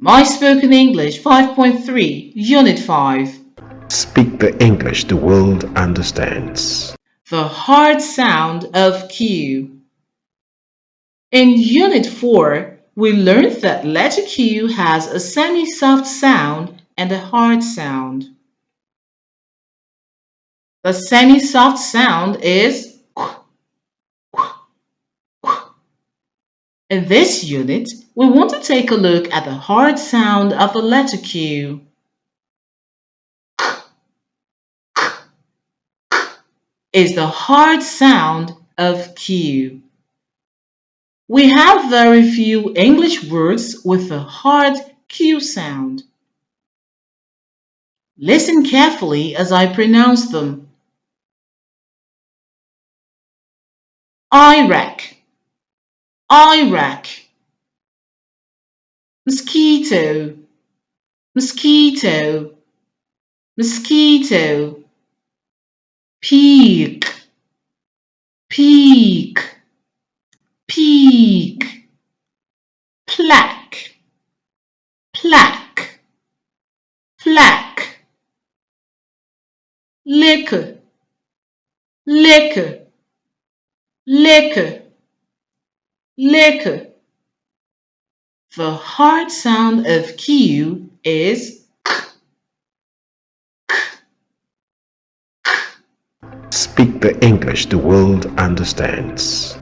My Spoken English 5.3, Unit 5. Speak the English the world understands. The hard sound of Q. In Unit 4, we learned that letter Q has a semi-soft sound and a hard sound. The semi-soft sound is Q. In this unit, we want to take a look at the hard sound of the letter Q. Is the hard sound of Q. We have very few English words with a hard Q sound. Listen carefully as I pronounce them. Iraq, Iraq. Mosquito, mosquito, mosquito. Peak, peak, peak. Plaque, plaque, plaque. Liquor, liquor, liquor, liquor. The hard sound of Q is Speak the English the world understands.